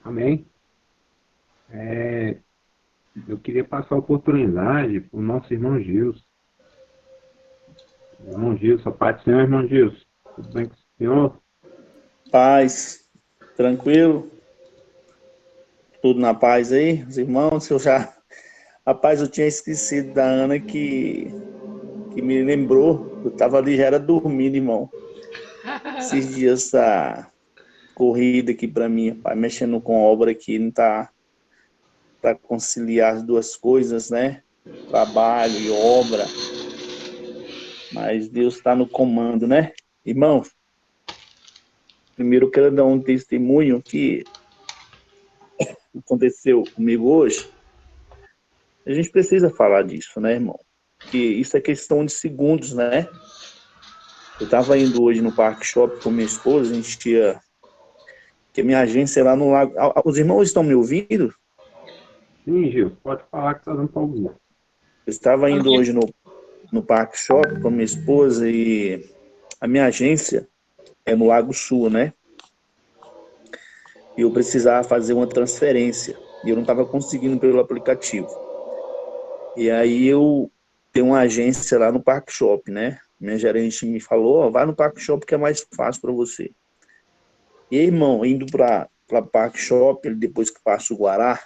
Amém? Eu queria passar a oportunidade para o nosso irmão Gilson. Irmão Gilson, a paz do Senhor, irmão Gilson. Tudo bem com o senhor? Paz, tranquilo, tudo na paz aí, os irmãos, eu já... Rapaz, eu tinha esquecido da Ana que me lembrou, eu tava ali, já era dormindo, irmão. Esses dias tá corrida aqui pra mim, pai, mexendo com obra aqui, não tá pra conciliar as duas coisas, né? Trabalho e obra, mas Deus tá no comando, né? Irmão, primeiro eu quero dar um testemunho que aconteceu comigo hoje. A gente precisa falar disso, né, irmão? Que isso é questão de segundos, né? Eu estava indo hoje no Parque Shopping com minha esposa, a gente ia... Que a minha agência é lá no Lago... Os irmãos estão me ouvindo? Sim, Gilson, pode falar que está dando para ouvir. Eu estava indo hoje no Parque Shopping com minha esposa e a minha agência é no Lago Sul, né? E eu precisava fazer uma transferência e eu não estava conseguindo pelo aplicativo. E aí eu tenho uma agência lá no Parque Shopping, né? Minha gerente me falou, ó, vai no Parque Shopping que é mais fácil para você. E aí, irmão, indo para Parque Shopping, depois que passa o Guará,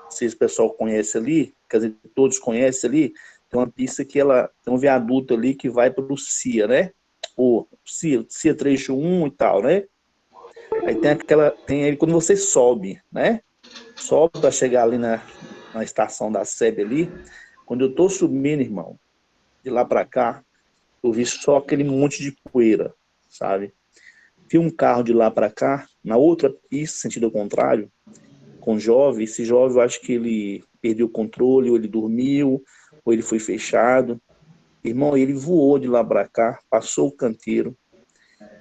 não sei se o pessoal conhece ali, quer dizer, todos conhecem ali, tem uma pista que ela tem um viaduto ali que vai para o CIA, né? O CIA trecho 1 e tal, né? Aí tem aí quando você sobe, né? Sobe para chegar ali na estação da SEB ali. Quando eu tô subindo, irmão, de lá para cá, eu vi só aquele monte de poeira, sabe? Vi um carro de lá para cá, na outra pista, sentido contrário, com jovem. Esse jovem, eu acho que ele perdeu o controle, ou ele dormiu, ou ele foi fechado. Irmão, ele voou de lá para cá, passou o canteiro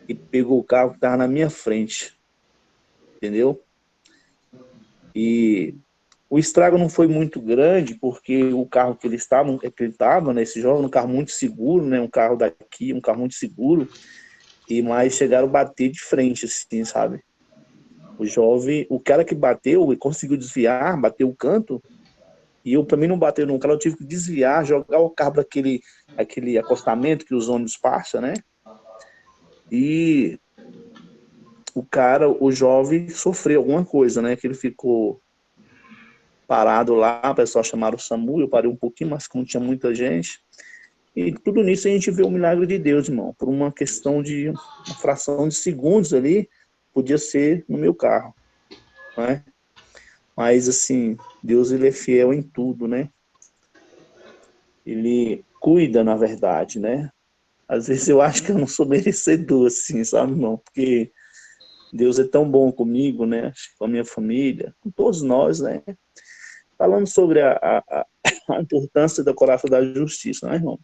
e pegou o carro que estava na minha frente, entendeu? E o estrago não foi muito grande, porque o carro que ele estava, né, esse jovem, um carro muito seguro, né, um carro daqui, um carro muito seguro, e mais chegaram a bater de frente, assim, sabe? O jovem, o cara que bateu, ele conseguiu desviar, bateu o canto, e eu também não bateu no cara, eu tive que desviar, jogar o carro para aquele acostamento que os ônibus passam, né? E o cara, o jovem, sofreu alguma coisa, né? Que ele ficou parado lá, o pessoal chamaram o SAMU, eu parei um pouquinho, mas como tinha muita gente. E tudo nisso a gente vê o milagre de Deus, irmão. Por uma questão de uma fração de segundos ali, podia ser no meu carro, né? Mas, assim, Deus, ele é fiel em tudo, né? Ele cuida, na verdade, né? Às vezes eu acho que eu não sou merecedor, assim, sabe, irmão? Porque Deus é tão bom comigo, né? Com a minha família, com todos nós, né? Falando sobre a importância da coraça da justiça, né, irmão?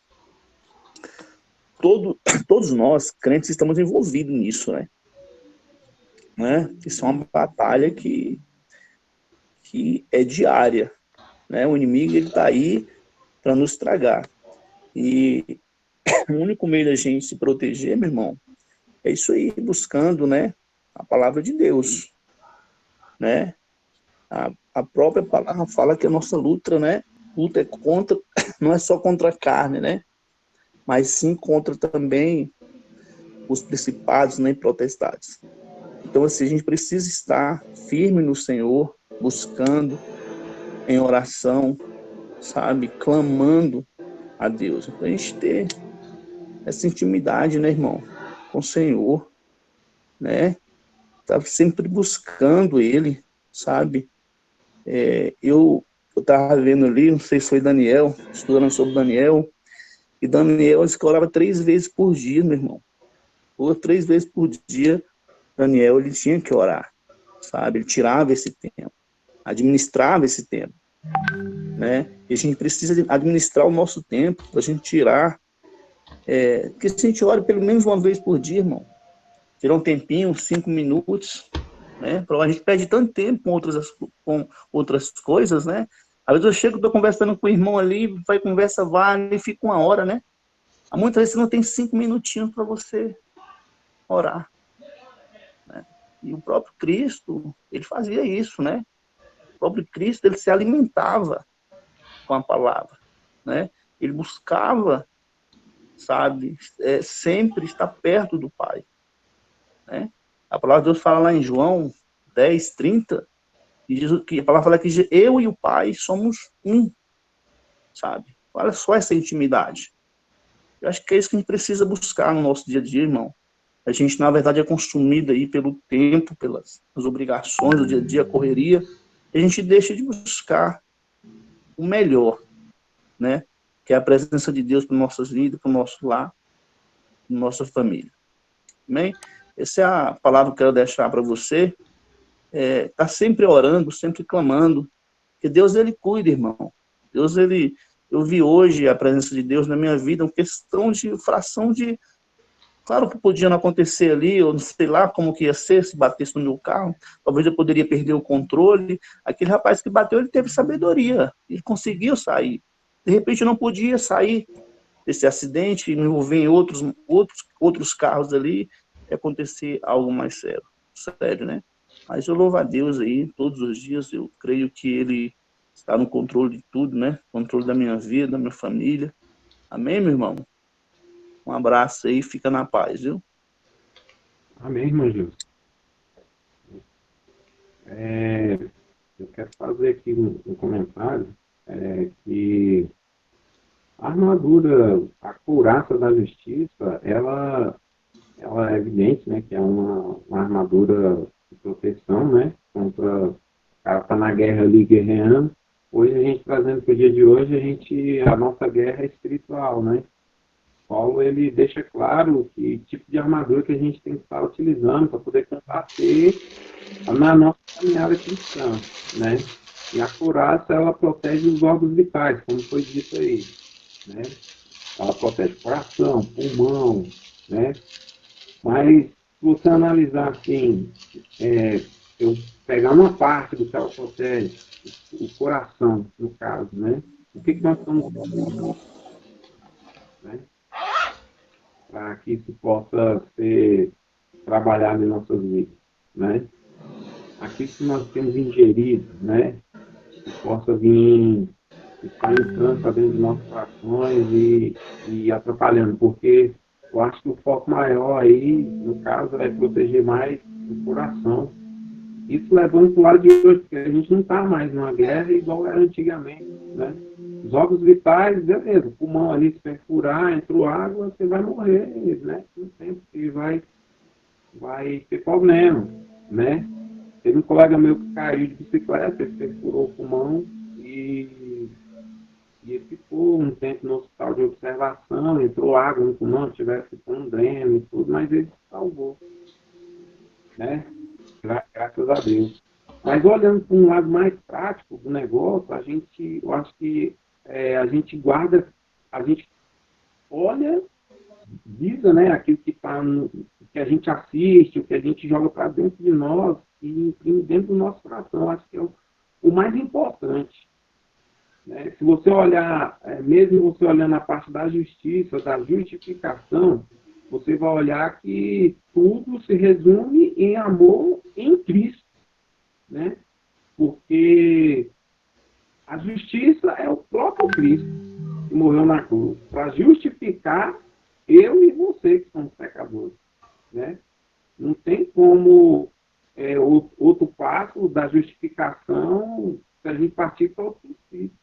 Todos nós, crentes, estamos envolvidos nisso, né? Isso é uma batalha que é diária, né? O inimigo, ele está aí para nos estragar. E o único meio da gente se proteger, meu irmão, é isso aí, buscando, né, a palavra de Deus, né? A própria palavra fala que a nossa luta, né, luta é contra, não é só contra a carne, né, mas sim contra também os principados, né, e potestades. Então, assim, a gente precisa estar firme no Senhor, buscando em oração, sabe, clamando a Deus. Então, a gente ter essa intimidade, né, irmão, com o Senhor, né, tá sempre buscando Ele, sabe. Eu estava vendo ali, não sei se foi Daniel, estudando sobre Daniel, e Daniel disse que orava 3 vezes por dia, meu irmão. Ou 3 vezes por dia, Daniel, ele tinha que orar, sabe? Ele tirava esse tempo, administrava esse tempo, né? E a gente precisa administrar o nosso tempo, para a gente tirar, porque se a gente ora pelo menos uma vez por dia, irmão, tirar um tempinho, 5 minutos, né? A gente perde tanto tempo com outras coisas, né? Às vezes eu chego, estou conversando com o irmão ali, vai, conversa, vai, e fica 1 hora, né? Muitas vezes você não tem 5 minutinhos para você orar, né? E o próprio Cristo, ele fazia isso, né? O próprio Cristo, ele se alimentava com a palavra, né? Ele buscava, sabe, sempre estar perto do Pai, né? A palavra de Deus fala lá em João 10:30, que a palavra fala que eu e o Pai somos um, sabe? Olha só essa intimidade. Eu acho que é isso que a gente precisa buscar no nosso dia a dia, irmão. A gente, na verdade, é consumido aí pelo tempo, pelas obrigações do dia a dia, a correria, e a gente deixa de buscar o melhor, né? Que é a presença de Deus para nossas vidas, para o nosso lar, para nossa família. Amém? Essa é a palavra que eu quero deixar para você. Tá sempre orando, sempre clamando, que Deus, ele cuida, irmão. Deus, ele... Eu vi hoje a presença de Deus na minha vida, uma questão de fração de... Claro que podia não acontecer ali, eu não sei lá como que ia ser, se batesse no meu carro, talvez eu poderia perder o controle. Aquele rapaz que bateu, ele teve sabedoria, ele conseguiu sair. De repente, eu não podia sair desse acidente, me envolver em outros carros ali, e acontecer algo mais sério, né? Mas eu louvo a Deus aí, todos os dias, eu creio que Ele está no controle de tudo, né? Controle da minha vida, da minha família. Amém, meu irmão? Um abraço aí, fica na paz, viu? Amém, irmão Gilson. Eu quero fazer aqui um comentário, que a armadura, a couraça da justiça, ela é evidente, né, que é uma armadura de proteção, né, contra o cara tá na guerra ali guerreando. Hoje a gente trazendo para o dia de hoje, a nossa guerra é espiritual, né? Paulo, ele deixa claro que tipo de armadura que a gente tem que estar utilizando para poder combater na nossa caminhada cristã, né? E a couraça, ela protege os órgãos vitais, como foi dito aí, né? Ela protege o coração, pulmão, né? Mas, se você analisar assim, eu pegar uma parte do que ela protege, o coração, no caso, né? O que nós estamos fazendo, né? Para que isso possa ser trabalhado em nossas vidas, né? Aquilo que nós temos ingerido, né? Que possa vir, estar entrando para dentro de nossos corações e atrapalhando, porque eu acho que o foco maior aí, no caso, é proteger mais o coração. Isso levando para o lado de hoje, porque a gente não está mais numa guerra igual era antigamente, né? Os órgãos vitais, beleza, o pulmão ali, se perfurar, entrou água, você vai morrer, né? No tempo que vai ter problema, né? Teve um colega meu que caiu de bicicleta, ele perfurou o pulmão e ele ficou um tempo no hospital de observação, entrou água no pulmão, tivesse com um dreno e tudo, mas ele se salvou, né? Graças a Deus. Mas olhando para um lado mais prático do negócio, eu acho que a gente guarda, a gente olha, visa, né, aquilo que está, que a gente assiste, o que a gente joga para dentro de nós e imprime dentro do nosso coração. Eu acho que é o mais importante. Né? Se você olhar, mesmo você olhando a parte da justiça, da justificação, você vai olhar que tudo se resume em amor em Cristo, né? Porque a justiça é o próprio Cristo que morreu na cruz para justificar eu e você que somos pecadores, né? Não tem como outro passo da justificação se a gente partir para outro princípio,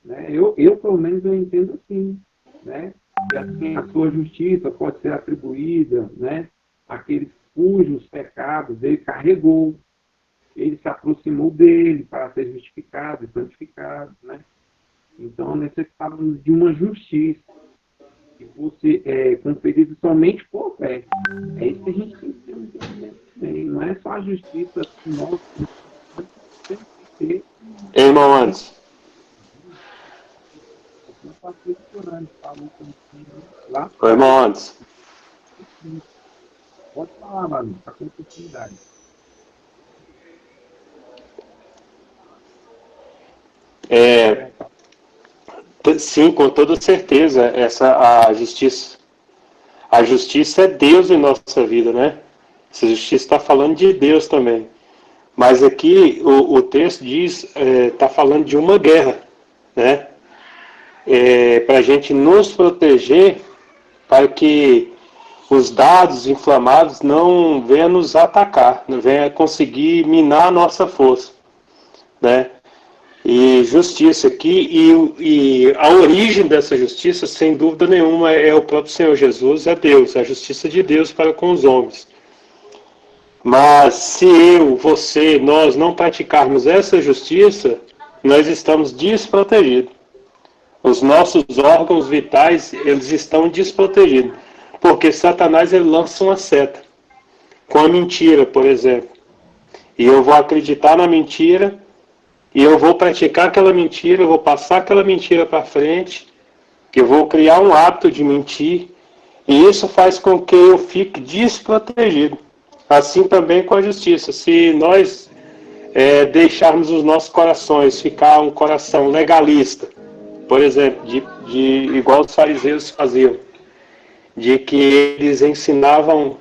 né? Eu pelo menos eu entendo assim, né? E assim a sua justiça pode ser atribuída, né, àqueles cujos pecados ele carregou, ele se aproximou dele para ser justificado e santificado, né? Então necessitávamos de uma justiça que fosse conferida somente por fé. É isso que a gente tem que ter um entendimento também. Não é só a justiça nossa, tem que ter. Irmão Anderson. Oi, irmão Anderson. Pode falar, mano, está com oportunidade. Sim, com toda certeza, a justiça é Deus em nossa vida, né? Essa justiça está falando de Deus também. Mas aqui o texto diz, está falando de uma guerra, né? Para a gente nos proteger, para que os dados inflamados não venham nos atacar, não venham conseguir minar a nossa força, né? E justiça aqui, e a origem dessa justiça, sem dúvida nenhuma, é o próprio Senhor Jesus, é Deus, é a justiça de Deus para com os homens. Mas se eu, você, nós não praticarmos essa justiça, nós estamos desprotegidos. Os nossos órgãos vitais, eles estão desprotegidos. Porque Satanás, ele lança uma seta. Com a mentira, por exemplo. E eu vou acreditar na mentira, e eu vou praticar aquela mentira, eu vou passar aquela mentira para frente, que eu vou criar um hábito de mentir, e isso faz com que eu fique desprotegido. Assim também com a justiça. Se nós deixarmos os nossos corações ficar um coração legalista, por exemplo, igual os fariseus faziam, de que eles ensinavam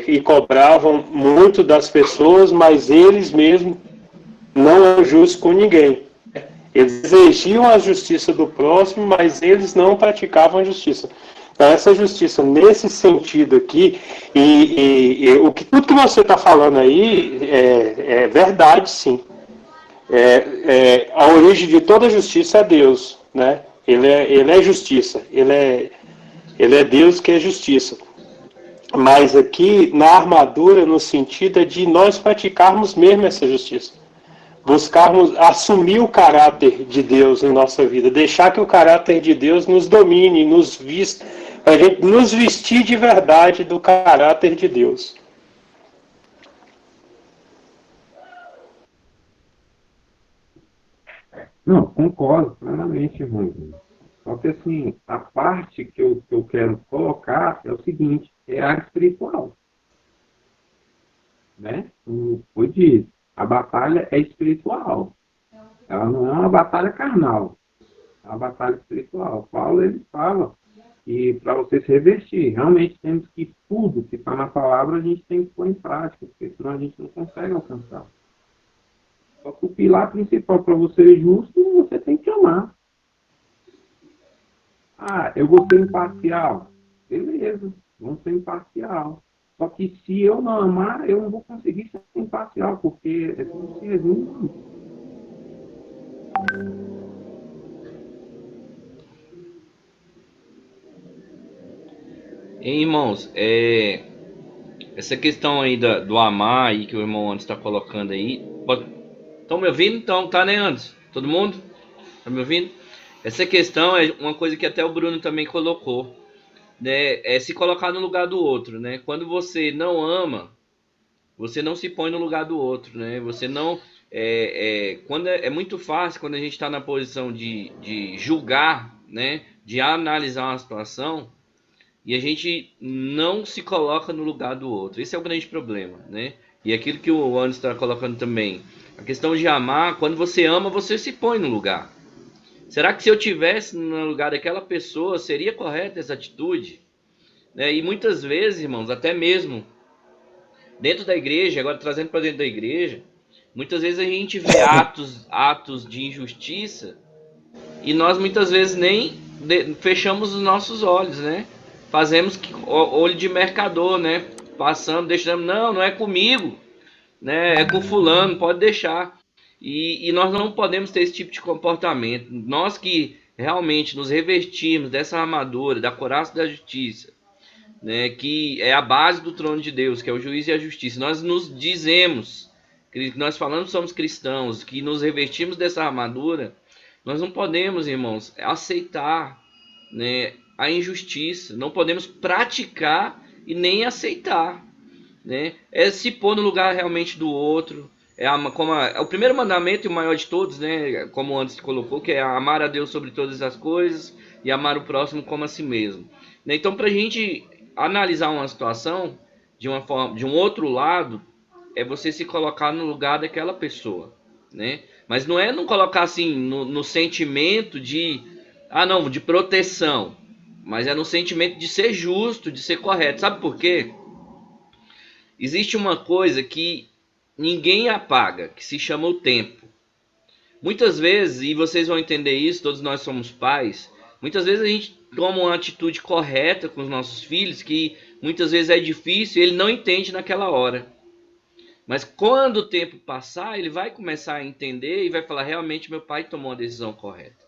e cobravam muito das pessoas, mas eles mesmos não eram justos com ninguém. Eles exigiam a justiça do próximo, mas eles não praticavam a justiça. Então, essa justiça, nesse sentido aqui, tudo que você está falando aí é verdade, sim. A origem de toda justiça é Deus, né? Ele é justiça, ele é Deus que é justiça. Mas aqui, na armadura, no sentido de nós praticarmos mesmo essa justiça. Buscarmos assumir o caráter de Deus em nossa vida, deixar que o caráter de Deus nos domine, nos vista, para a gente nos vestir de verdade do caráter de Deus. Não, concordo plenamente, irmão. Só que assim, a parte que eu quero colocar é o seguinte, é a espiritual. Né? Como foi dito, a batalha é espiritual. Ela não é uma batalha carnal. É uma batalha espiritual. Paulo, ele fala que para você se revestir, realmente temos que tudo que está na palavra a gente tem que pôr em prática, porque senão a gente não consegue alcançar. Só que o pilar principal para você ser justo, você tem que amar. Ah, eu vou ser imparcial. Beleza, vamos ser imparcial. Só que se eu não amar, eu não vou conseguir ser imparcial, porque é como se resume. Irmãos, essa questão aí do amar aí que o irmão Anderson está colocando aí. Estão me ouvindo? Então, tá, né, Anderson? Todo mundo? Tá me ouvindo? Essa questão é uma coisa que até o Bruno também colocou, né? É se colocar no lugar do outro, né? Quando você não ama, você não se põe no lugar do outro, né? Você não... quando é muito fácil, quando a gente está na posição de julgar, né? De analisar uma situação, e a gente não se coloca no lugar do outro. Esse é o grande problema, né? E aquilo que o Anderson está colocando também, a questão de amar, quando você ama, você se põe no lugar. Será que se eu tivesse no lugar daquela pessoa, seria correta essa atitude? Né? E muitas vezes, irmãos, até mesmo dentro da igreja, agora trazendo para dentro da igreja, muitas vezes a gente vê atos de injustiça e nós muitas vezes nem fechamos os nossos olhos, né? Fazemos olho de mercador, né? Passando, deixando, não é comigo, né? É com fulano, pode deixar. E nós não podemos ter esse tipo de comportamento. Nós que realmente nos revestimos dessa armadura, da couraça da justiça, né? Que é a base do trono de Deus, que é o juízo e a justiça. Nós nos dizemos, que nós falamos que somos cristãos, que nos revestimos dessa armadura. Nós não podemos, irmãos, aceitar, né, a injustiça. Não podemos praticar e nem aceitar, né? É se pôr no lugar realmente do outro. O primeiro mandamento e o maior de todos, né? Como antes colocou, que é amar a Deus sobre todas as coisas e amar o próximo como a si mesmo. Né? Então, para a gente analisar uma situação de uma forma, de um outro lado, é você se colocar no lugar daquela pessoa, né? Mas não é não colocar assim no sentimento de de proteção, mas é no sentimento de ser justo, de ser correto. Sabe por quê? existe uma coisa que ninguém apaga, que se chama o tempo. Muitas vezes, e vocês vão entender isso, todos nós somos pais, muitas vezes a gente toma uma atitude correta com os nossos filhos, que muitas vezes é difícil e ele não entende naquela hora. Mas quando o tempo passar, ele vai começar a entender e vai falar, realmente meu pai tomou a decisão correta.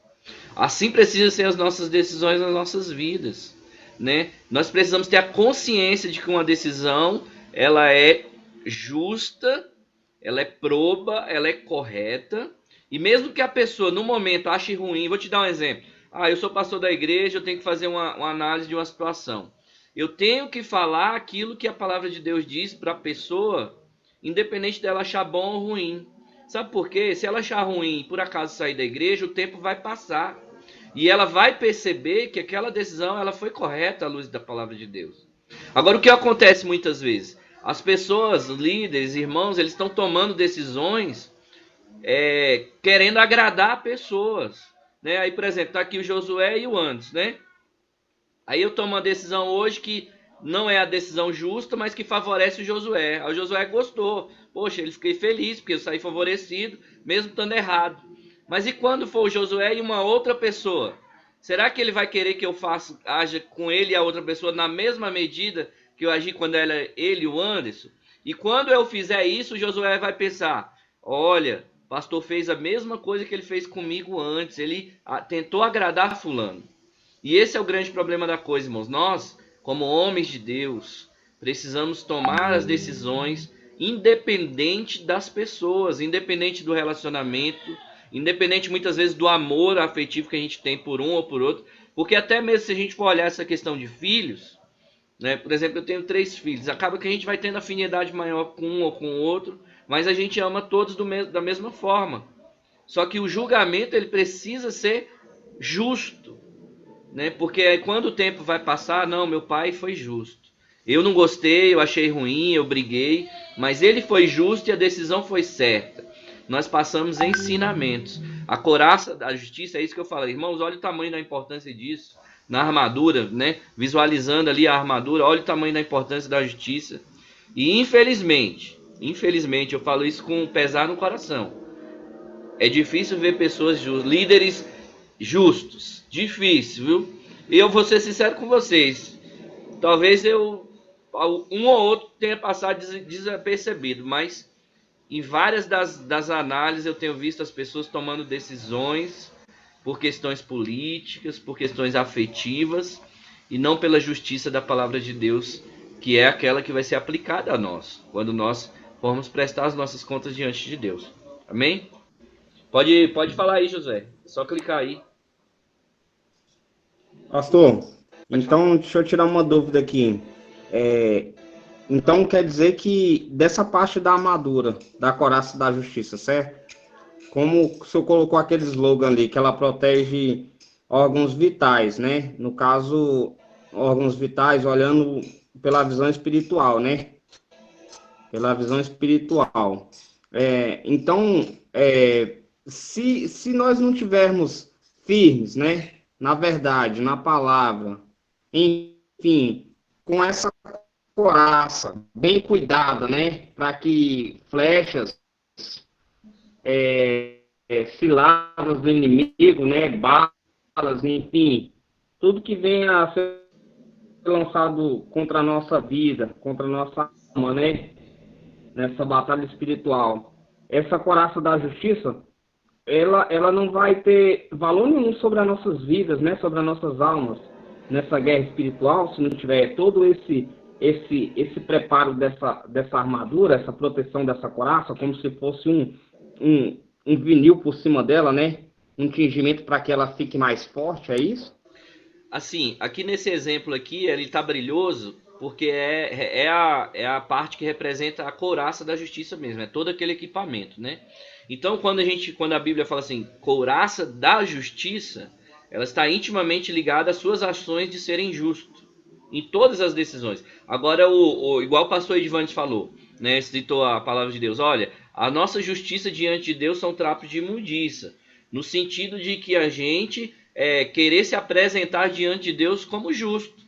Assim precisam ser as nossas decisões nas nossas vidas, né? Nós precisamos ter a consciência de que uma decisão, ela é justa, ela é proba, ela é correta, e mesmo que a pessoa no momento ache ruim, vou te dar um exemplo. Eu sou pastor da igreja, eu tenho que fazer uma análise de uma situação. Eu tenho que falar aquilo que a palavra de Deus diz para a pessoa, independente dela achar bom ou ruim. Sabe por quê? Se ela achar ruim e por acaso sair da igreja, o tempo vai passar. E ela vai perceber que aquela decisão ela foi correta à luz da palavra de Deus. Agora, o que acontece muitas vezes? As pessoas, líderes, irmãos, eles estão tomando decisões querendo agradar pessoas. Né? Aí, por exemplo, está aqui o Josué e o Anderson, né? Aí eu tomo uma decisão hoje que não é a decisão justa, mas que favorece o Josué. Aí o Josué gostou. Poxa, ele fiquei feliz, porque eu saí favorecido, mesmo estando errado. Mas e quando for o Josué e uma outra pessoa? Será que ele vai querer que eu haja com ele e a outra pessoa na mesma medida que eu agi quando ele e o Anderson? E quando eu fizer isso, o Josué vai pensar, olha, o pastor fez a mesma coisa que ele fez comigo antes. Ele tentou agradar fulano. E esse é o grande problema da coisa, irmãos. Nós, como homens de Deus, precisamos tomar as decisões independente das pessoas, independente do relacionamento, independente muitas vezes do amor afetivo que a gente tem por um ou por outro. Porque até mesmo se a gente for olhar essa questão de filhos, né? Por exemplo, eu tenho 3 filhos. Acaba que a gente vai tendo afinidade maior com um ou com o outro, mas a gente ama todos da mesma forma. Só que o julgamento ele precisa ser justo. Né? Porque quando o tempo vai passar, não, meu pai foi justo. Eu não gostei, eu achei ruim, eu briguei, mas ele foi justo e a decisão foi certa. Nós passamos ensinamentos. A couraça da justiça, é isso que eu falei. Irmãos, olha o tamanho da importância disso. Na armadura, né? Visualizando ali a armadura, olha o tamanho da importância da justiça. E infelizmente, eu falo isso com pesar no coração. É difícil ver pessoas líderes justos. Difícil, viu? E eu vou ser sincero com vocês. Talvez um ou outro tenha passado desapercebido, mas em várias das análises eu tenho visto as pessoas tomando decisões por questões políticas, por questões afetivas e não pela justiça da palavra de Deus, que é aquela que vai ser aplicada a nós, quando nós formos prestar as nossas contas diante de Deus. Amém? Pode falar aí, José. É só clicar aí. Pastor, então deixa eu tirar uma dúvida aqui. Então quer dizer que dessa parte da armadura, da couraça da justiça, certo? Como o senhor colocou aquele slogan ali, que ela protege órgãos vitais, né? No caso, órgãos vitais olhando pela visão espiritual, né? Pela visão espiritual. Então, se nós não tivermos firmes, né? Na verdade, na palavra, enfim, com essa coraça bem cuidada, né? Para que flechas, ciladas do inimigo, né? Balas, enfim, tudo que venha a ser lançado contra a nossa vida, contra a nossa alma, né? Nessa batalha espiritual. Essa coraça da justiça, ela não vai ter valor nenhum sobre as nossas vidas, né? Sobre as nossas almas, nessa guerra espiritual, se não tiver todo esse preparo dessa armadura, essa proteção dessa coraça, como se fosse um vinil por cima dela, né? Um tingimento para que ela fique mais forte, é isso? Assim, aqui nesse exemplo aqui, ele está brilhoso porque é a parte que representa a couraça da justiça mesmo, é todo aquele equipamento, né? Então, quando a Bíblia fala assim, couraça da justiça, ela está intimamente ligada às suas ações de serem justos, em todas as decisões. Agora, igual o pastor Edvantes falou, né, citou a palavra de Deus, olha, a nossa justiça diante de Deus são trapos de imundícia, no sentido de que a gente querer se apresentar diante de Deus como justo.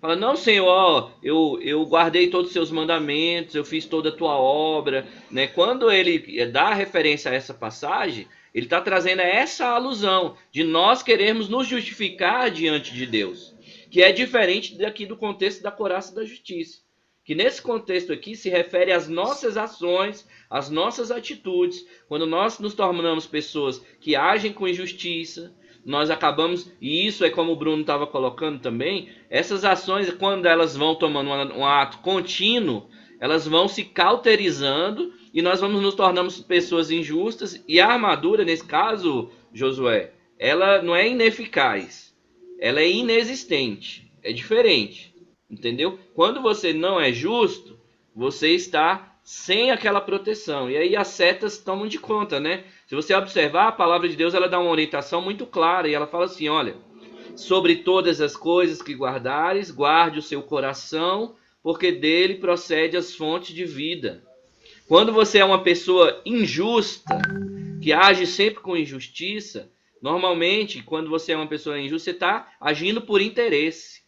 Fala, não, Senhor, ó, eu guardei todos os seus mandamentos, eu fiz toda a tua obra, né? Quando ele dá referência a essa passagem, ele está trazendo essa alusão de nós queremos nos justificar diante de Deus, que é diferente daqui do contexto da couraça da justiça, que nesse contexto aqui se refere às nossas ações, às nossas atitudes, quando nós nos tornamos pessoas que agem com injustiça, nós acabamos, e isso é como o Bruno estava colocando também, essas ações, quando elas vão tomando um ato contínuo, elas vão se cauterizando e nós vamos nos tornando pessoas injustas, e a armadura, nesse caso, Josué, ela não é ineficaz, ela é inexistente, é diferente, entendeu? Quando você não é justo, você está sem aquela proteção, e aí as setas tomam de conta, né? Se você observar, a palavra de Deus, ela dá uma orientação muito clara, e ela fala assim, olha, sobre todas as coisas que guardares, guarde o seu coração, porque dele procede as fontes de vida. Quando você é uma pessoa injusta, que age sempre com injustiça, normalmente, quando você é uma pessoa injusta, você está agindo por interesse.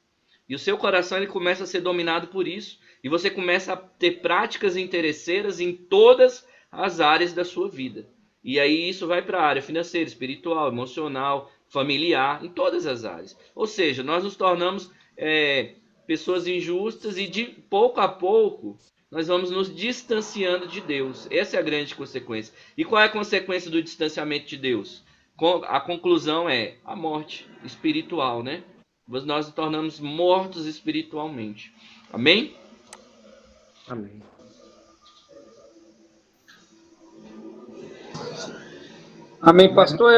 E o seu coração ele começa a ser dominado por isso. E você começa a ter práticas interesseiras em todas as áreas da sua vida. E aí isso vai para a área financeira, espiritual, emocional, familiar, em todas as áreas. Ou seja, nós nos tornamos pessoas injustas e de pouco a pouco nós vamos nos distanciando de Deus. Essa é a grande consequência. E qual é a consequência do distanciamento de Deus? A conclusão é a morte espiritual, né? Nós nos tornamos mortos espiritualmente. Amém? Amém. Amém, pastor.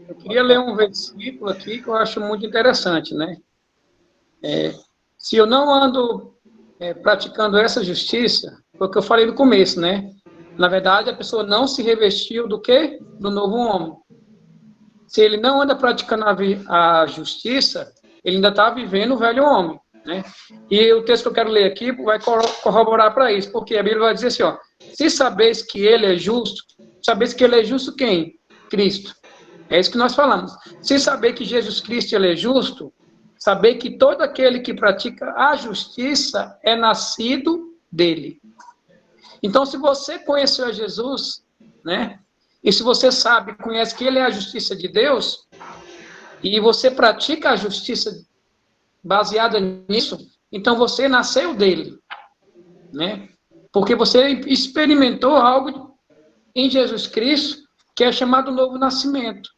Eu queria ler um versículo aqui que eu acho muito interessante, né? Se eu não ando praticando essa justiça, foi o que eu falei no começo, né? Na verdade, a pessoa não se revestiu do quê? Do novo homem. Se ele não anda praticando a justiça, ele ainda está vivendo o velho homem, né? E o texto que eu quero ler aqui vai corroborar para isso, porque a Bíblia vai dizer assim, ó, se sabeis que ele é justo, sabeis que ele é justo quem? Cristo. É isso que nós falamos. Se saber que Jesus Cristo ele é justo, saber que todo aquele que pratica a justiça é nascido dele. Então, se você conheceu a Jesus, né? E se você sabe, conhece que ele é a justiça de Deus, e você pratica a justiça baseada nisso, então você nasceu dele, né? Porque você experimentou algo em Jesus Cristo que é chamado novo nascimento,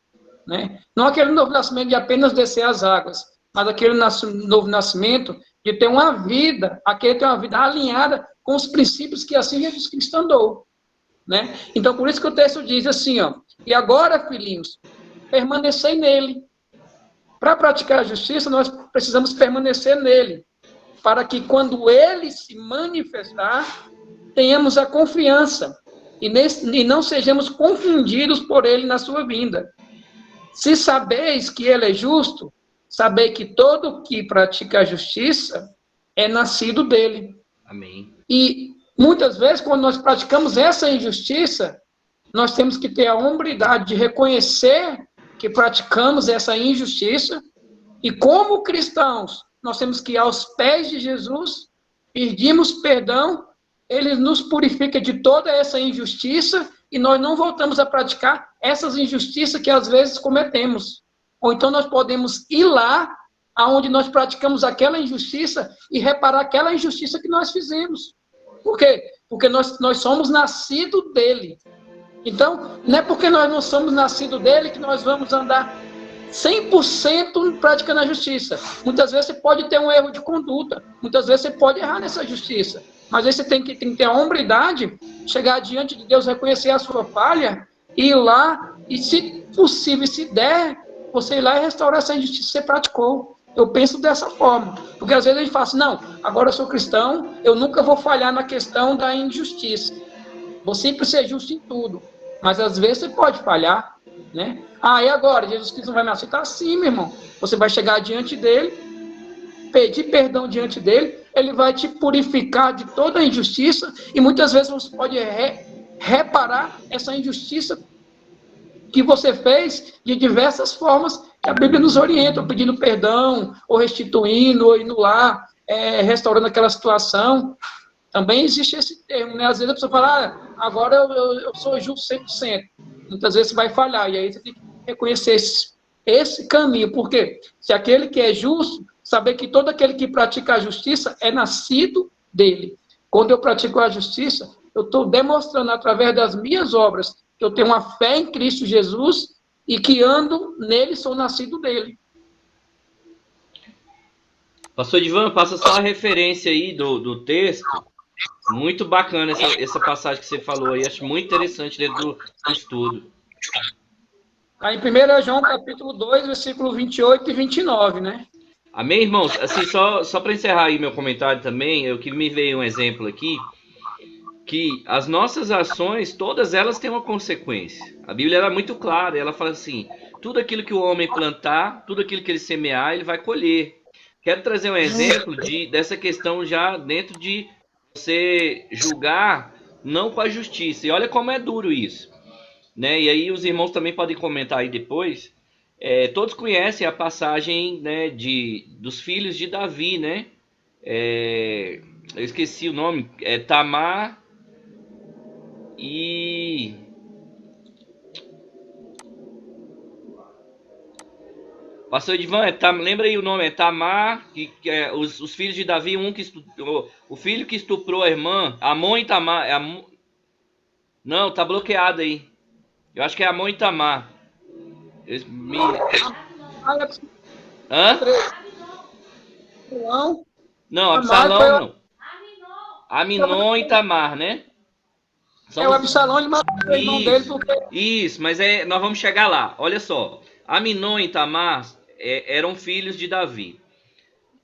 né? Não aquele novo nascimento de apenas descer as águas, mas aquele novo nascimento de ter uma vida, aquele ter uma vida alinhada com os princípios que assim Jesus Cristo andou, né? Então, por isso que o texto diz assim, ó, e agora, filhinhos, permanecei nele. Para praticar a justiça, nós precisamos permanecer nele, para que quando ele se manifestar, tenhamos a confiança e não sejamos confundidos por ele na sua vinda. Se sabeis que ele é justo, sabei que todo que pratica a justiça é nascido dele. Amém. E muitas vezes, quando nós praticamos essa injustiça, nós temos que ter a hombridade de reconhecer que praticamos essa injustiça, e como cristãos, nós temos que ir aos pés de Jesus, pedimos perdão, ele nos purifica de toda essa injustiça, e nós não voltamos a praticar essas injustiças que às vezes cometemos. Ou então nós podemos ir lá, aonde nós praticamos aquela injustiça, e reparar aquela injustiça que nós fizemos. Por quê? Porque nós somos nascidos dele. Então, não é porque nós não somos nascidos dele que nós vamos andar 100% praticando a justiça. Muitas vezes você pode ter um erro de conduta, muitas vezes você pode errar nessa justiça, mas aí você tem que ter a hombridade, chegar diante de Deus, reconhecer a sua falha, ir lá e, se possível, se der, você ir lá e restaurar essa injustiça que você praticou. Eu penso dessa forma, porque às vezes a gente fala assim, não, agora eu sou cristão, eu nunca vou falhar na questão da injustiça. Vou sempre ser justo em tudo. Mas às vezes você pode falhar, né? Ah, e agora? Jesus Cristo não vai me aceitar? Sim, meu irmão. Você vai chegar diante dele, pedir perdão diante dele, ele vai te purificar de toda a injustiça, e muitas vezes você pode reparar essa injustiça que você fez de diversas formas, que a Bíblia nos orienta, ou pedindo perdão, ou restituindo, ou indo lá, restaurando aquela situação. Também existe esse termo, né? Às vezes a pessoa fala, agora eu sou justo 100%. Muitas vezes você vai falhar, e aí você tem que reconhecer esse caminho, porque se aquele que é justo, saber que todo aquele que pratica a justiça é nascido dele. Quando eu pratico a justiça, eu estou demonstrando através das minhas obras que eu tenho uma fé em Cristo Jesus e que ando nele, sou nascido dele. Pastor Edivan, passa só a referência aí do texto. Muito bacana essa passagem que você falou aí. Acho muito interessante dentro do estudo. Aí em 1 João, capítulo 2, versículo 28 e 29, né? Amém, irmãos? Assim, só para encerrar aí meu comentário também, eu que me veio um exemplo aqui, que as nossas ações, todas elas têm uma consequência. A Bíblia é muito clara, ela fala assim, tudo aquilo que o homem plantar, tudo aquilo que ele semear, ele vai colher. Quero trazer um exemplo dessa questão já dentro de você julgar não com a justiça. E olha como é duro isso, né? E aí os irmãos também podem comentar aí depois. Todos conhecem a passagem, né, dos filhos de Davi, né? Eu esqueci o nome. Tamar e... Pastor Edvan, lembra aí o nome? É Tamar, os filhos de Davi, o filho que estuprou a irmã, Amon e Tamar. Não, tá bloqueado aí. Eu acho que é Amon e Tamar. Hã? Não, Absalão não. Aminon e Tamar, né? O Absalão, ele matou o irmão dele porque... Isso, mas nós vamos chegar lá. Olha só. Aminon e Tamar eram filhos de Davi.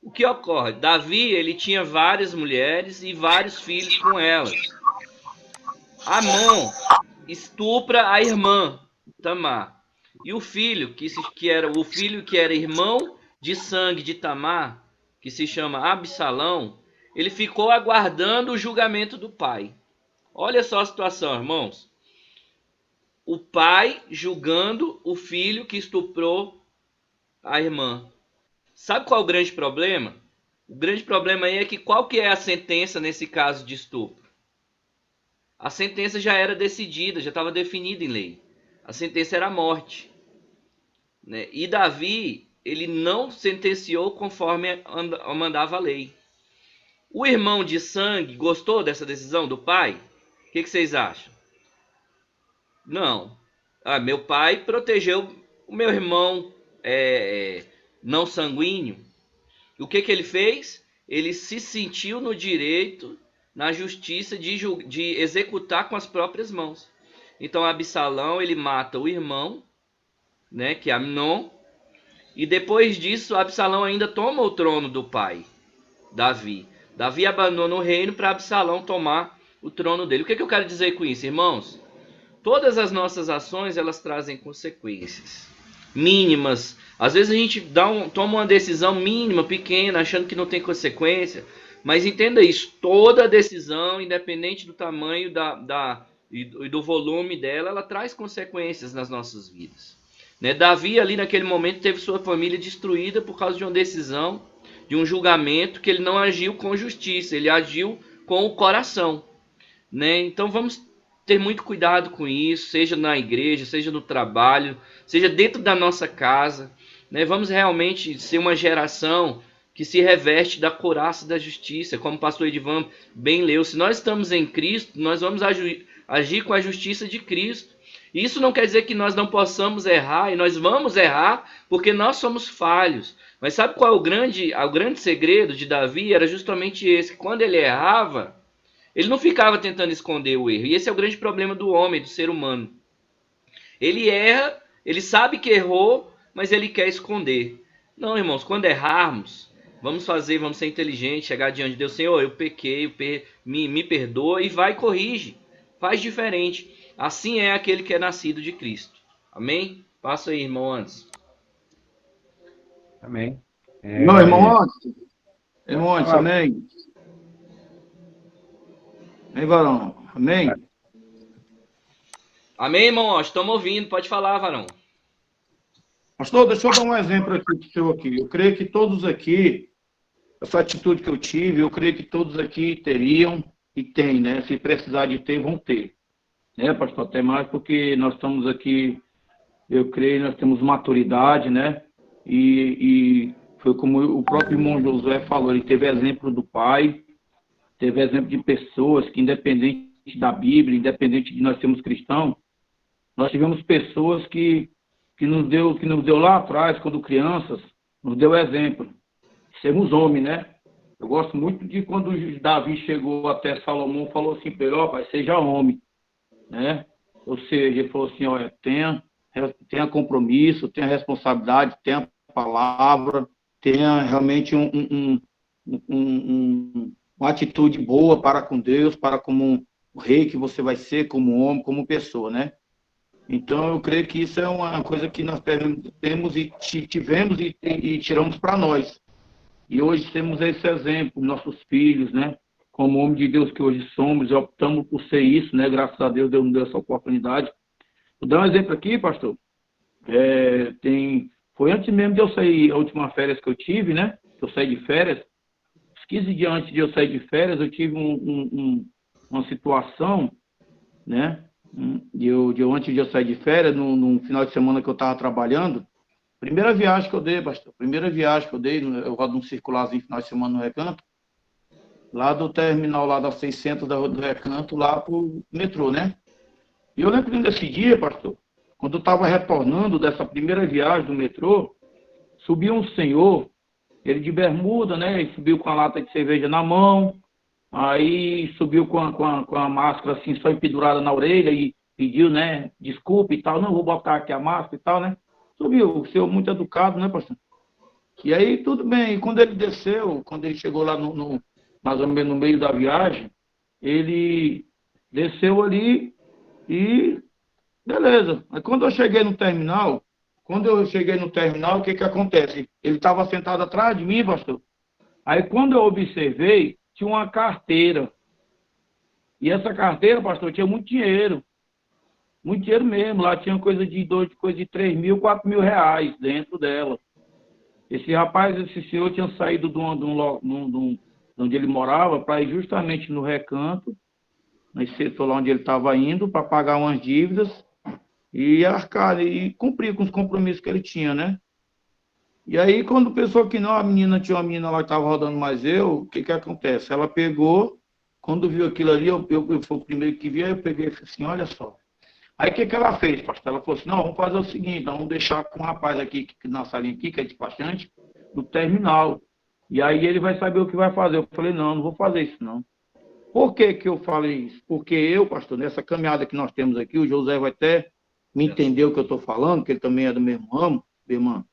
O que ocorre? Davi, ele tinha várias mulheres e vários filhos com elas. Amon estupra a irmã, Tamar. E o filho, que era irmão de sangue de Tamar, que se chama Absalão, ele ficou aguardando o julgamento do pai. Olha só a situação, irmãos. O pai julgando o filho que estuprou a irmã. Sabe qual é o grande problema? O grande problema aí é que qual que é a sentença nesse caso de estupro? A sentença já era decidida, já estava definida em lei. A sentença era a morte, né? E Davi, ele não sentenciou conforme mandava a lei. O irmão de sangue gostou dessa decisão do pai? O que vocês acham? Não. Meu pai protegeu o meu irmão não sanguíneo. O que ele fez? Ele se sentiu no direito, na justiça, de executar com as próprias mãos. Então Absalão, ele mata o irmão, né, que é Amnon, e depois disso Absalão ainda toma o trono do pai, Davi. Davi abandona o reino para Absalão tomar o trono dele. O que eu quero dizer com isso, irmãos? Todas as nossas ações, elas trazem consequências mínimas. Às vezes a gente toma uma decisão mínima, pequena, achando que não tem consequência. Mas entenda isso, toda decisão, independente do tamanho e do volume dela, ela traz consequências nas nossas vidas. Né? Davi ali naquele momento teve sua família destruída por causa de uma decisão, de um julgamento que ele não agiu com justiça, ele agiu com o coração. Né? Então vamos ter muito cuidado com isso, seja na igreja, seja no trabalho, seja dentro da nossa casa. Né? Vamos realmente ser uma geração que se reveste da couraça da justiça, como o pastor Edivan bem leu. Se nós estamos em Cristo, nós vamos agir com a justiça de Cristo. Isso não quer dizer que nós não possamos errar, e nós vamos errar porque nós somos falhos. Mas sabe qual é o grande segredo de Davi? Era justamente esse, que quando ele errava, ele não ficava tentando esconder o erro. E esse é o grande problema do homem, do ser humano. Ele erra, ele sabe que errou, mas ele quer esconder. Não, irmãos, quando errarmos, vamos ser inteligentes, chegar diante de Deus, Senhor, eu pequei, me perdoa, e vai e corrige. Faz diferente. Assim é aquele que é nascido de Cristo. Amém? Passa aí, irmão Anderson. Amém. Não, irmão Anderson. Irmão Anderson, amém. Amém, varão. Amém? Amém, irmão? Estamos ouvindo. Pode falar, varão. Pastor, deixa eu dar um exemplo aqui para o senhor aqui. Eu creio que todos aqui, essa atitude que eu tive, eu creio que todos aqui teriam e têm, né? Se precisar de ter, vão ter. Né, pastor? Até mais porque nós estamos aqui, eu creio, nós temos maturidade, né? E foi como o próprio irmão Josué falou, ele teve exemplo do pai, teve exemplo de pessoas que, independente da Bíblia, independente de nós sermos cristãos, nós tivemos pessoas que nos deu lá atrás, quando crianças, nos deu exemplo. Sermos homens, né? Eu gosto muito de quando Davi chegou até Salomão, falou assim para ele, ó, pai, seja homem, né? Ou seja, ele falou assim, olha, tenha compromisso, tenha responsabilidade, tenha palavra, tenha realmente uma atitude boa para com Deus, para como o rei que você vai ser, como homem, como pessoa, né? Então, eu creio que isso é uma coisa que nós temos e tivemos e tiramos para nós. E hoje temos esse exemplo, nossos filhos, né? Como homem de Deus que hoje somos, e optamos por ser isso, né? Graças a Deus, Deus nos deu essa oportunidade. Vou dar um exemplo aqui, pastor. Foi antes mesmo de eu sair, a última férias que eu tive, né? Eu saí de férias. Uns 15 dias antes de eu sair de férias, eu tive uma situação, né? Antes de eu sair de férias, num final de semana que eu estava trabalhando, primeira viagem que eu dei, pastor, eu rodo um circularzinho final de semana no Recanto, lá do terminal, lá da 600 do Recanto, lá pro metrô, né? E eu lembro desse dia, pastor, quando eu estava retornando dessa primeira viagem do metrô, subiu um senhor, ele de bermuda, né? Ele subiu com a lata de cerveja na mão, aí subiu com a máscara assim, só empedurada na orelha e pediu, né? Desculpa e tal, não vou botar aqui a máscara e tal, né? Subiu, o senhor muito educado, né, pastor? E aí, tudo bem. E quando ele desceu, quando ele chegou lá mais ou menos no meio da viagem, ele desceu ali e beleza. Aí quando eu cheguei no terminal, o que que acontece? Ele estava sentado atrás de mim, pastor. Aí quando eu observei, tinha uma carteira. E essa carteira, pastor, tinha muito dinheiro. Muito dinheiro mesmo. Lá tinha coisa de 3 mil, 4 mil reais dentro dela. Esse senhor tinha saído de onde ele morava para ir justamente no Recanto, nesse setor lá onde ele estava indo, para pagar umas dívidas e arcar e cumprir com os compromissos que ele tinha, né? E aí, quando pensou que não, tinha uma menina lá que estava rodando mais o que que acontece? Ela pegou, quando viu aquilo ali, eu fui o primeiro que vi, aí eu peguei e falei assim, olha só. Aí o que que ela fez, pastor? Ela falou assim, não, vamos fazer o seguinte, vamos deixar com um rapaz aqui, na salinha aqui, que é despachante, no terminal. E aí ele vai saber o que vai fazer. Eu falei, não vou fazer isso não. Por que que eu falei isso? Porque eu, pastor, nessa caminhada que nós temos aqui, o José vai até me entender o que eu estou falando, que ele também é do mesmo ramo, irmã,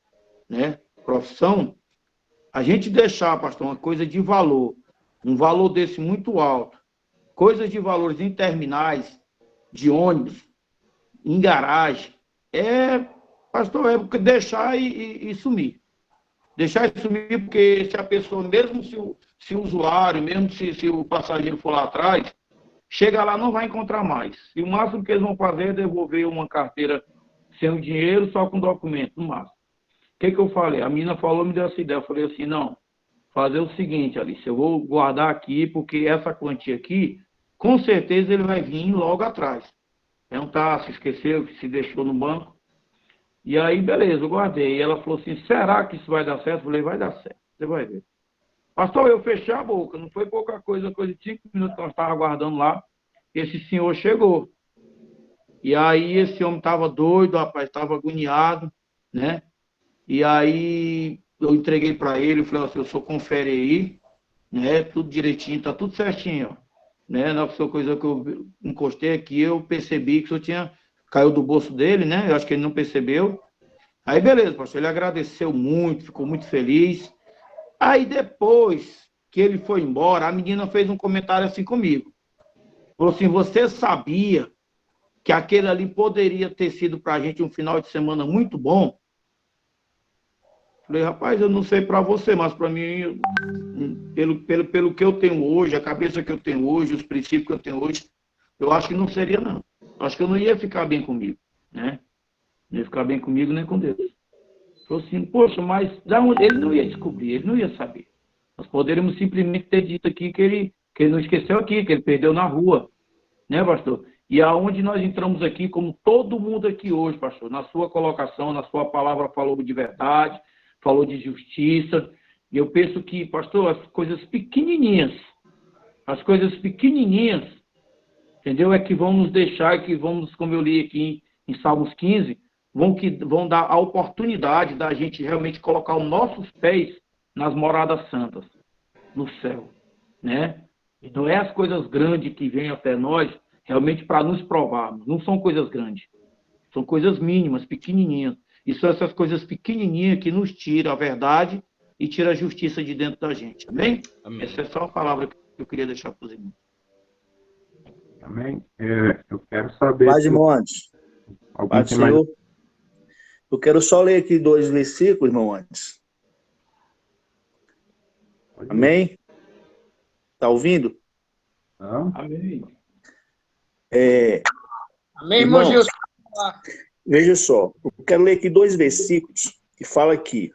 né? Profissão. A gente deixar, pastor, uma coisa de valor, um valor desse muito alto, coisas de valores em terminais, de ônibus, em garagem, pastor, deixar e sumir. Deixar e sumir, porque se a pessoa, mesmo se o usuário, mesmo se o passageiro for lá atrás, chega lá, não vai encontrar mais. E o máximo que eles vão fazer é devolver uma carteira sem o dinheiro, só com documento, no máximo. O que eu falei? A menina falou, me deu essa ideia. Eu falei assim, não, fazer o seguinte, Alice, eu vou guardar aqui, porque essa quantia aqui, com certeza ele vai vir logo atrás. Perguntar se esqueceu, se deixou no banco. E aí, beleza, eu guardei. E ela falou assim, será que isso vai dar certo? Eu falei, vai dar certo, você vai ver. Pastor, eu fechei a boca, não foi pouca coisa, coisa de 5 minutos que nós estávamos aguardando lá. Esse senhor chegou. E aí esse homem estava doido, rapaz, estava agoniado, né? E aí eu entreguei para ele, falei assim, o senhor confere aí, né? Tudo direitinho, tá tudo certinho, ó. Né? Não foi coisa que eu encostei aqui, eu percebi que o senhor tinha... Caiu do bolso dele, né? Eu acho que ele não percebeu. Aí, beleza, pastor, ele agradeceu muito, ficou muito feliz. Aí, depois que ele foi embora, a menina fez um comentário assim comigo. Falou assim, você sabia que aquele ali poderia ter sido para a gente um final de semana muito bom? Falei, rapaz, eu não sei para você, mas para mim, pelo que eu tenho hoje, a cabeça que eu tenho hoje, os princípios que eu tenho hoje, eu acho que não seria, não. Eu acho que eu não ia ficar bem comigo, né? Não ia ficar bem comigo nem com Deus. Falou assim, poxa, mas da onde? Ele não ia descobrir, ele não ia saber. Nós poderíamos simplesmente ter dito aqui que ele não esqueceu aqui, que ele perdeu na rua, né, pastor? E aonde nós entramos aqui, como todo mundo aqui hoje, pastor, na sua colocação, na sua palavra, falou de verdade, falou de justiça. E eu penso que, pastor, as coisas pequenininhas, entendeu? É que vão nos deixar, que vamos, como eu li aqui em Salmos 15, vão dar a oportunidade da gente realmente colocar os nossos pés nas moradas santas, no céu, né? E não é as coisas grandes que vêm até nós, realmente para nos provarmos. Não são coisas grandes, são coisas mínimas, pequenininhas. E são essas coisas pequenininhas que nos tiram a verdade e tira a justiça de dentro da gente. Amém? Amém. Essa é só a palavra que eu queria deixar para os irmãos. Amém? Eu quero saber Paz, se irmão, antes. alguém Paz do tem mais... Senhor. Eu quero só ler aqui 2 versículos, irmão, antes. Amém? Tá ouvindo? Não? Amém. Amém, irmão Irmão, Gilson? veja só, eu quero ler aqui 2 versículos que fala aqui,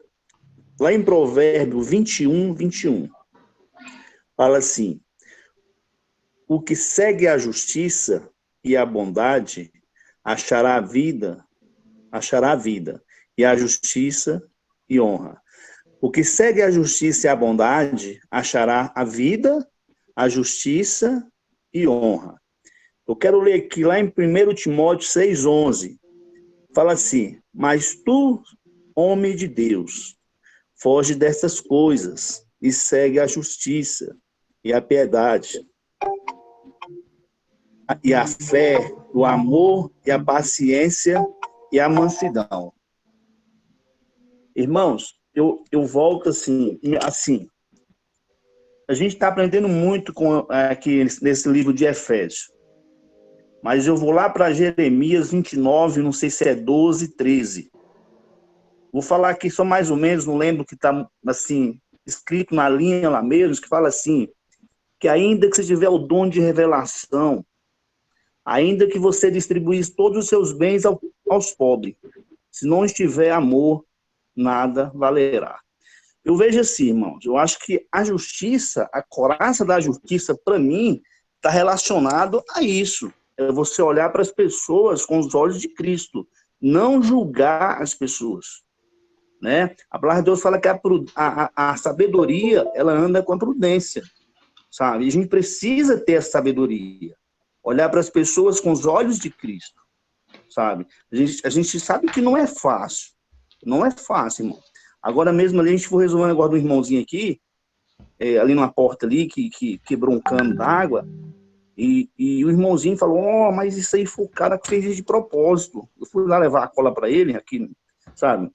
lá em Provérbio 21, fala assim: o que segue a justiça e a bondade achará a vida, e a justiça e honra. O que segue a justiça e a bondade achará a vida, a justiça e honra. Eu quero ler aqui lá em 1 Timóteo 6,11. Fala assim: mas tu, homem de Deus, foge dessas coisas e segue a justiça e a piedade, e a fé, o amor e a paciência e a mansidão. Irmãos, eu volto assim, a gente está aprendendo muito aqui nesse livro de Efésios, mas eu vou lá para Jeremias 29, não sei se é 12, 13. Vou falar aqui só mais ou menos, não lembro que está assim, escrito na linha lá mesmo, que fala assim, que ainda que você tiver o dom de revelação, ainda que você distribuísse todos os seus bens aos pobres, se não estiver amor, nada valerá. Eu vejo assim, irmãos, eu acho que a justiça, a coraça da justiça, para mim, está relacionado a isso. É você olhar para as pessoas com os olhos de Cristo, não julgar as pessoas, né? A palavra de Deus fala que a sabedoria, ela anda com a prudência, sabe? E a gente precisa ter essa sabedoria, olhar para as pessoas com os olhos de Cristo, sabe? A gente sabe que não é fácil, irmão. Agora mesmo ali, a gente for resolver um negócio do irmãozinho aqui, ali numa porta ali, que quebrou um cano d'água, e o irmãozinho falou, mas isso aí foi o cara que fez isso de propósito. Eu fui lá levar a cola para ele, aqui, sabe?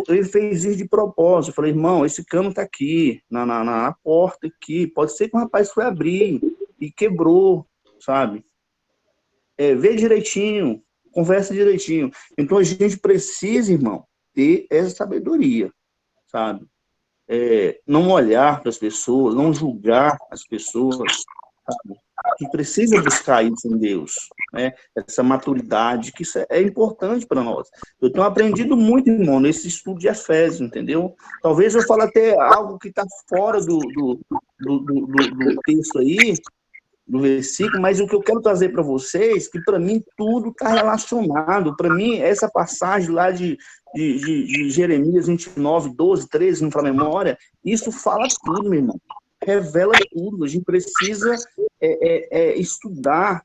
Ele fez isso de propósito. Eu falei, irmão, esse cano tá aqui, na porta aqui, pode ser que o rapaz foi abrir e quebrou, sabe? Vê direitinho, conversa direitinho. Então a gente precisa, irmão, ter essa sabedoria, sabe? Não olhar para as pessoas, não julgar as pessoas, sabe? A gente precisa buscar isso em Deus, né? Essa maturidade, que isso é importante para nós. Eu tenho aprendido muito, irmão, nesse estudo de Efésios, entendeu? Talvez eu fale até algo que está fora do texto aí, do versículo, mas o que eu quero trazer para vocês, que para mim tudo está relacionado. Para mim, essa passagem lá de Jeremias 29, 12, 13, não fala memória, isso fala tudo, meu irmão. Revela tudo. A gente precisa estudar,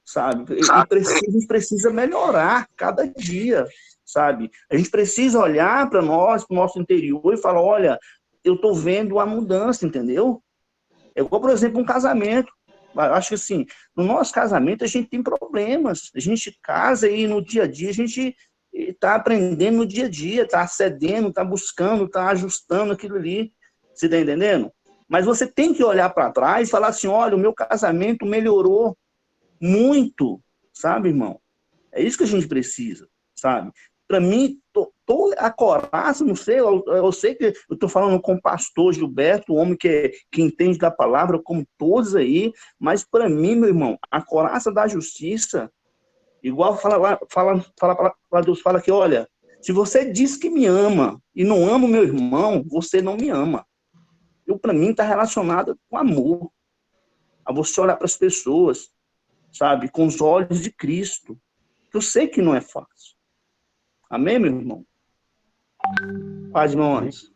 sabe? A gente precisa melhorar cada dia, sabe? A gente precisa olhar para nós, para o nosso interior e falar, olha, eu estou vendo a mudança, entendeu? É igual, por exemplo, um casamento. Eu acho que assim, no nosso casamento a gente tem problemas. A gente casa e no dia a dia a gente está aprendendo no dia a dia, está cedendo, está buscando, está ajustando aquilo ali. Você está entendendo? Mas você tem que olhar para trás e falar assim, olha, o meu casamento melhorou muito, sabe, irmão? É isso que a gente precisa, sabe? Para mim, a coraça, não sei, eu sei que eu estou falando com o pastor Gilberto, o homem que entende da palavra, como todos aí, mas para mim, meu irmão, a coraça da justiça, igual Deus fala que, olha, Se você diz que me ama e não ama o meu irmão, você não me ama. Eu, para mim, está relacionado com amor. A você olhar para as pessoas, sabe, com os olhos de Cristo. Eu sei que não é fácil. Amém, meu irmão? Paz, irmão, antes.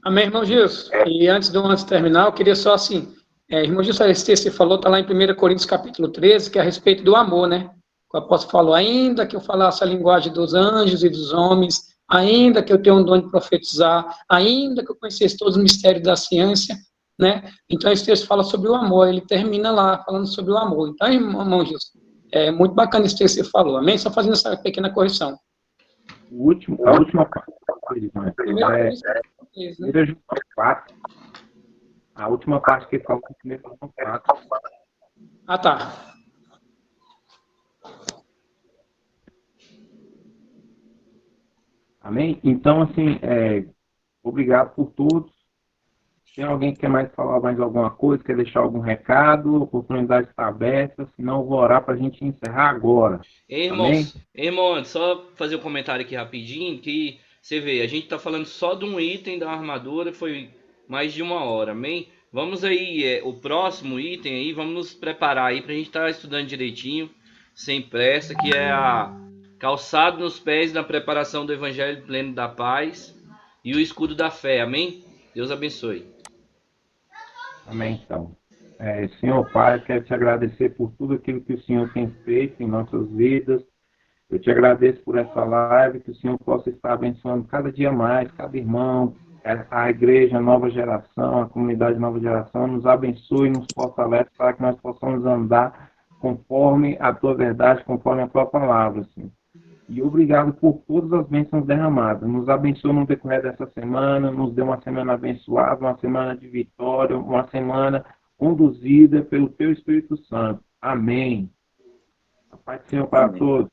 Amém, irmão Gilson. E antes de terminar, eu queria só assim, irmão Gilson, esse texto que você falou, está lá em 1 Coríntios capítulo 13, que é a respeito do amor, né? O apóstolo falou, ainda que eu falasse a linguagem dos anjos e dos homens, ainda que eu tenha um dom de profetizar, ainda que eu conhecesse todos os mistérios da ciência, né? Então esse texto fala sobre o amor, ele termina lá falando sobre o amor. Então, irmão Gilson, é muito bacana esse texto que você falou, amém? Só fazendo essa pequena correção. A última parte, Né? João 4, a última parte que ele falou com 1 João 4. Ah, tá. Amém? Então, assim, obrigado por tudo. Tem alguém que quer mais falar mais alguma coisa, quer deixar algum recado? A oportunidade está aberta, senão eu vou orar para a gente encerrar agora. Irmãos, só fazer um comentário aqui rapidinho, que você vê, a gente está falando só de um item da armadura, foi mais de 1 hora, amém? Vamos aí, o próximo item aí, vamos nos preparar aí para a gente estar estudando direitinho, sem pressa, que é a calçado nos pés na preparação do Evangelho pleno da paz e o escudo da fé, amém? Deus abençoe. Amém, então. Senhor Pai, quero te agradecer por tudo aquilo que o Senhor tem feito em nossas vidas. Eu te agradeço por essa live, que o Senhor possa estar abençoando cada dia mais, cada irmão, a igreja, a nova geração, a comunidade nova geração, nos abençoe, nos fortalece para que nós possamos andar conforme a tua verdade, conforme a tua palavra, Senhor. E obrigado por todas as bênçãos derramadas. Nos abençoe no decorrer dessa semana, nos dê uma semana abençoada, uma semana de vitória, uma semana conduzida pelo teu Espírito Santo. Amém. A paz do Senhor para todos.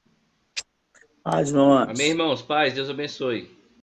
Paz, irmão. Amém, irmãos. Paz, Deus abençoe.